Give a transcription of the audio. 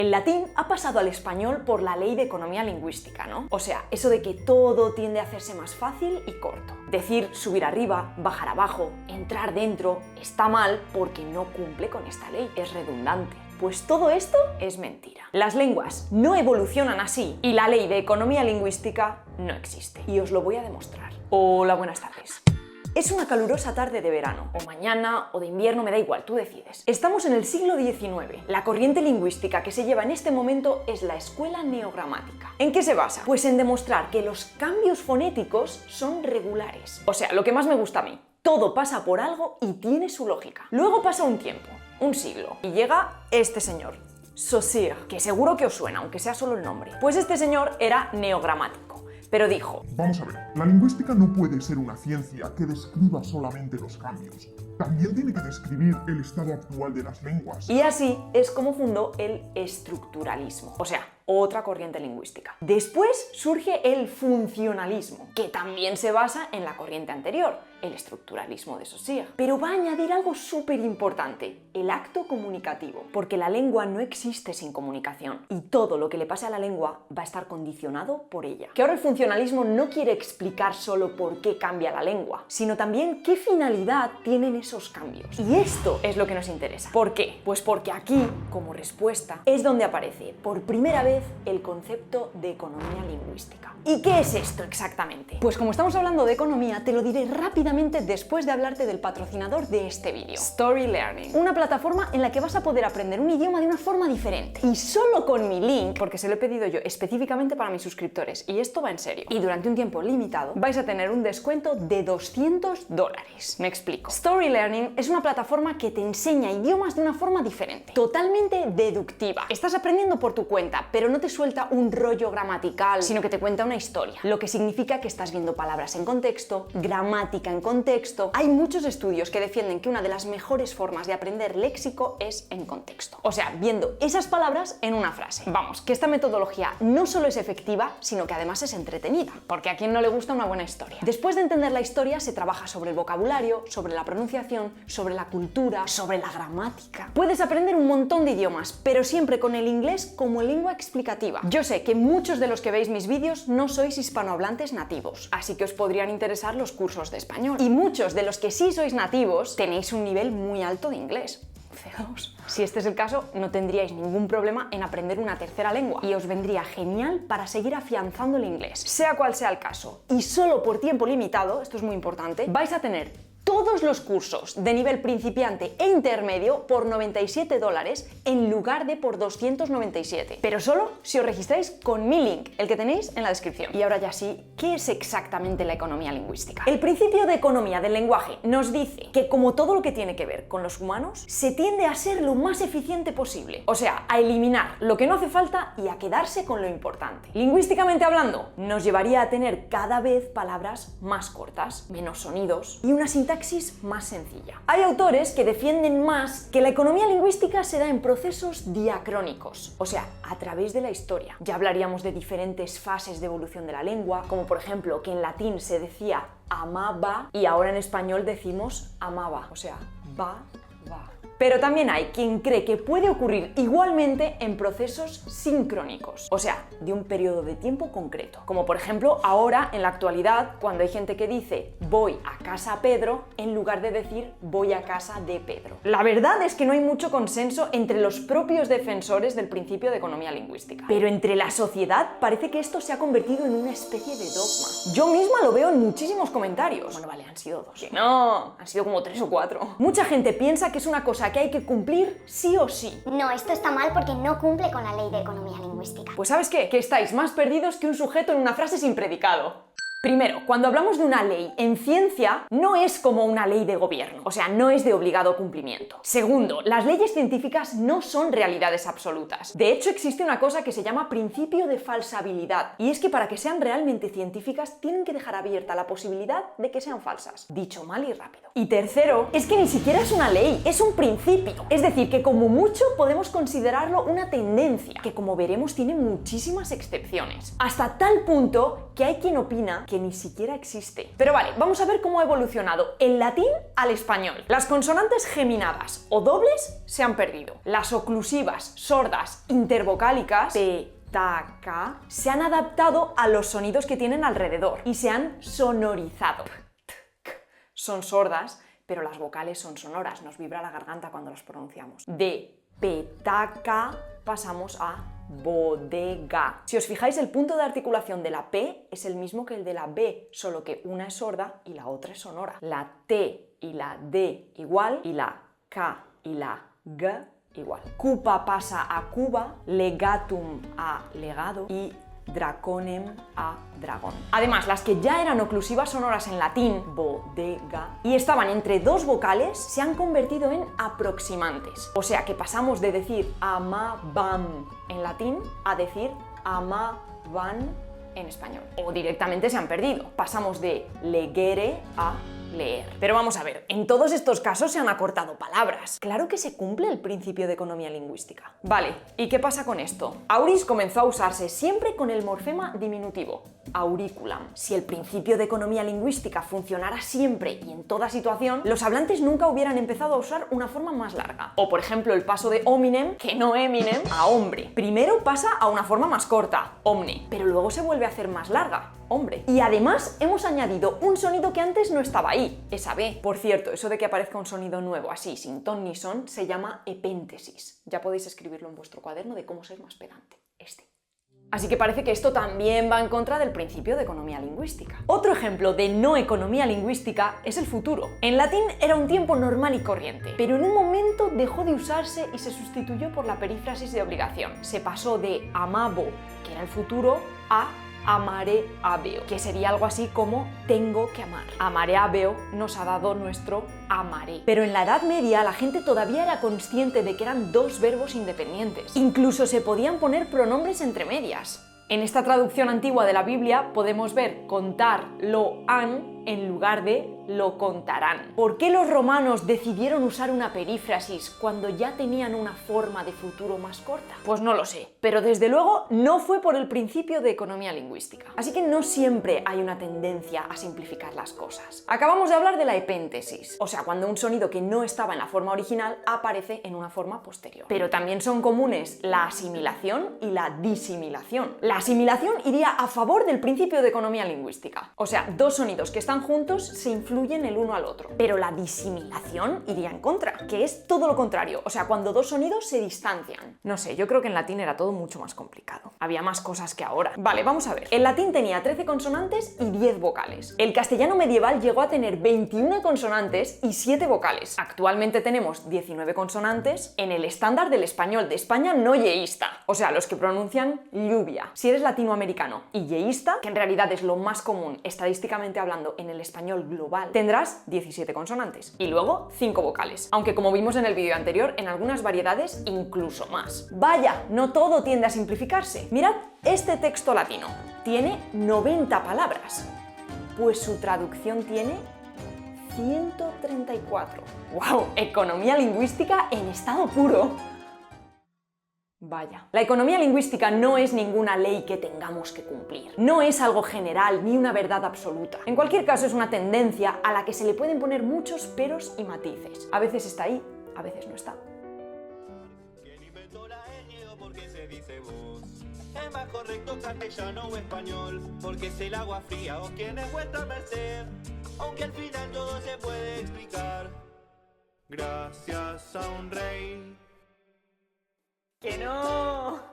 El latín ha pasado al español por la ley de economía lingüística, ¿no? O sea, eso de que todo tiende a hacerse más fácil y corto. Decir subir arriba, bajar abajo, entrar dentro, está mal porque no cumple con esta ley, es redundante. Pues todo esto es mentira. Las lenguas no evolucionan así y la ley de economía lingüística no existe. Y os lo voy a demostrar. Hola, buenas tardes. Es una calurosa tarde de verano, o mañana, o de invierno, me da igual, tú decides. Estamos en el siglo XIX. La corriente lingüística que se lleva en este momento es la escuela neogramática. ¿En qué se basa? Pues en demostrar que los cambios fonéticos son regulares. O sea, lo que más me gusta a mí. Todo pasa por algo y tiene su lógica. Luego pasa un tiempo, un siglo, y llega este señor, Saussure, que seguro que os suena, aunque sea solo el nombre. Pues este señor era neogramático. Pero dijo: vamos a ver, la lingüística no puede ser una ciencia que describa solamente los cambios. También tiene que describir el estado actual de las lenguas. Y así es como fundó el estructuralismo, o sea, otra corriente lingüística. Después surge el funcionalismo, que también se basa en la corriente anterior, el estructuralismo de Saussure. Pero va a añadir algo súper importante, el acto comunicativo, porque la lengua no existe sin comunicación y todo lo que le pase a la lengua va a estar condicionado por ella. Que ahora el funcionalismo no quiere explicar solo por qué cambia la lengua, sino también qué finalidad tienen esos cambios. Y esto es lo que nos interesa. ¿Por qué? Pues porque aquí, como respuesta, es donde aparece por primera vez el concepto de economía lingüística. ¿Y qué es esto exactamente? Pues como estamos hablando de economía, te lo diré rápidamente después de hablarte del patrocinador de este vídeo, Story Learning, una plataforma en la que vas a poder aprender un idioma de una forma diferente. Y solo con mi link, porque se lo he pedido yo específicamente para mis suscriptores, y esto va en serio, y durante un tiempo limitado, vais a tener un descuento de $200. Me explico. Story Learning es una plataforma que te enseña idiomas de una forma diferente, totalmente deductiva. Estás aprendiendo por tu cuenta, pero no te suelta un rollo gramatical, sino que te cuenta una historia, lo que significa que estás viendo palabras en contexto, gramática en contexto. Hay muchos estudios que defienden que una de las mejores formas de aprender léxico es en contexto, o sea, viendo esas palabras en una frase. Vamos, que esta metodología no solo es efectiva, sino que además es entretenida, porque a quien no le gusta una buena historia. Después de entender la historia, se trabaja sobre el vocabulario, sobre la pronunciación, sobre la cultura, sobre la gramática. Puedes aprender un montón de idiomas, pero siempre con el inglés como lengua explicativa. Yo sé que muchos de los que veis mis vídeos no sois hispanohablantes nativos, así que os podrían interesar los cursos de español. Y muchos de los que sí sois nativos tenéis un nivel muy alto de inglés. C2. Si este es el caso, no tendríais ningún problema en aprender una tercera lengua y os vendría genial para seguir afianzando el inglés. Sea cual sea el caso, y solo por tiempo limitado, esto es muy importante, vais a tener todos los cursos de nivel principiante e intermedio por $97 en lugar de por 297. Pero solo si os registráis con mi link, el que tenéis en la descripción. Y ahora ya sí, ¿qué es exactamente la economía lingüística? El principio de economía del lenguaje nos dice que, como todo lo que tiene que ver con los humanos, se tiende a ser lo más eficiente posible. O sea, a eliminar lo que no hace falta y a quedarse con lo importante. Lingüísticamente hablando, nos llevaría a tener cada vez palabras más cortas, menos sonidos y una sintaxis más sencilla. Hay autores que defienden más que la economía lingüística se da en procesos diacrónicos, o sea, a través de la historia. Ya hablaríamos de diferentes fases de evolución de la lengua, como por ejemplo que en latín se decía amaba y ahora en español decimos amaba, o sea, va. Pero también hay quien cree que puede ocurrir igualmente en procesos sincrónicos, o sea, de un periodo de tiempo concreto. Como por ejemplo ahora, en la actualidad, cuando hay gente que dice voy a casa Pedro en lugar de decir voy a casa de Pedro. La verdad es que no hay mucho consenso entre los propios defensores del principio de economía lingüística. Pero entre la sociedad parece que esto se ha convertido en una especie de dogma. Yo misma lo veo en muchísimos comentarios. Bueno, vale, han sido 2. No, han sido como 3 o 4. Mucha gente piensa que es una cosa que hay que cumplir sí o sí. No, esto está mal porque no cumple con la ley de economía lingüística. Pues ¿sabes qué? Que estáis más perdidos que un sujeto en una frase sin predicado. Primero, cuando hablamos de una ley en ciencia, no es como una ley de gobierno, o sea, no es de obligado cumplimiento. Segundo, las leyes científicas no son realidades absolutas. De hecho, existe una cosa que se llama principio de falsabilidad, y es que para que sean realmente científicas tienen que dejar abierta la posibilidad de que sean falsas. Dicho mal y rápido. Y tercero, es que ni siquiera es una ley, es un principio. Es decir, que como mucho podemos considerarlo una tendencia, que como veremos tiene muchísimas excepciones. Hasta tal punto que hay quien opina que ni siquiera existe. Pero vale, vamos a ver cómo ha evolucionado el latín al español. Las consonantes geminadas o dobles se han perdido. Las oclusivas, sordas, intervocálicas, p, ta, ka, se han adaptado a los sonidos que tienen alrededor y se han sonorizado. Son sordas, pero las vocales son sonoras, nos vibra la garganta cuando las pronunciamos. De petaca pasamos a bodega. Si os fijáis, el punto de articulación de la P es el mismo que el de la B, solo que una es sorda y la otra es sonora. La T y la D igual, y la K y la G igual. Cupa pasa a Cuba, legatum a legado y draconem a dragón. Además, las que ya eran oclusivas sonoras en latín, bodega, y estaban entre dos vocales, se han convertido en aproximantes. O sea que pasamos de decir amaban en latín a decir amaban en español. O directamente se han perdido. Pasamos de legere a leer. Pero vamos a ver, en todos estos casos se han acortado palabras. Claro que se cumple el principio de economía lingüística. Vale, ¿y qué pasa con esto? Auris comenzó a usarse siempre con el morfema diminutivo, auriculam. Si el principio de economía lingüística funcionara siempre y en toda situación, los hablantes nunca hubieran empezado a usar una forma más larga. O por ejemplo el paso de hominem, que no eminem, a hombre. Primero pasa a una forma más corta, omne, pero luego se vuelve a hacer más larga, hombre. Y además hemos añadido un sonido que antes no estaba ahí, esa B. Por cierto, eso de que aparezca un sonido nuevo así, sin ton ni son, se llama epéntesis. Ya podéis escribirlo en vuestro cuaderno de cómo ser más pedante. Así que parece que esto también va en contra del principio de economía lingüística. Otro ejemplo de no economía lingüística es el futuro. En latín era un tiempo normal y corriente, pero en un momento dejó de usarse y se sustituyó por la perífrasis de obligación. Se pasó de amabo, que era el futuro, a amaré habeo, que sería algo así como tengo que amar. Amaré habeo nos ha dado nuestro amaré. Pero en la Edad Media la gente todavía era consciente de que eran dos verbos independientes. Incluso se podían poner pronombres entre medias. En esta traducción antigua de la Biblia podemos ver contar lo han en lugar de lo contarán. ¿Por qué los romanos decidieron usar una perífrasis cuando ya tenían una forma de futuro más corta? Pues no lo sé, pero desde luego no fue por el principio de economía lingüística. Así que no siempre hay una tendencia a simplificar las cosas. Acabamos de hablar de la epéntesis, o sea, cuando un sonido que no estaba en la forma original aparece en una forma posterior. Pero también son comunes la asimilación y la disimilación. La asimilación iría a favor del principio de economía lingüística. O sea, dos sonidos que están juntos se influyen el uno al otro. Pero la disimilación iría en contra, que es todo lo contrario. O sea, cuando dos sonidos se distancian. No sé, yo creo que en latín era todo mucho más complicado. Había más cosas que ahora. Vale, vamos a ver. El latín tenía 13 consonantes y 10 vocales. El castellano medieval llegó a tener 21 consonantes y 7 vocales. Actualmente tenemos 19 consonantes en el estándar del español de España no yeísta. O sea, los que pronuncian lluvia. Si eres latinoamericano y yeísta, que en realidad es lo más común estadísticamente hablando en el español global, tendrás 17 consonantes y luego 5 vocales, aunque como vimos en el vídeo anterior, en algunas variedades incluso más. Vaya, no todo tiende a simplificarse. Mirad este texto latino, tiene 90 palabras, pues su traducción tiene 134. ¡Wow! Economía lingüística en estado puro. Vaya. La economía lingüística no es ninguna ley que tengamos que cumplir. No es algo general ni una verdad absoluta. En cualquier caso es una tendencia a la que se le pueden poner muchos peros y matices. A veces está ahí, a veces no está. ¿Quién inventó la ñ porque se dice vos? Es más correcto castellano o español, porque es el agua fría o quién es vuestra merced. Aunque al final todo se puede explicar. Gracias a un rey. ¡Que no!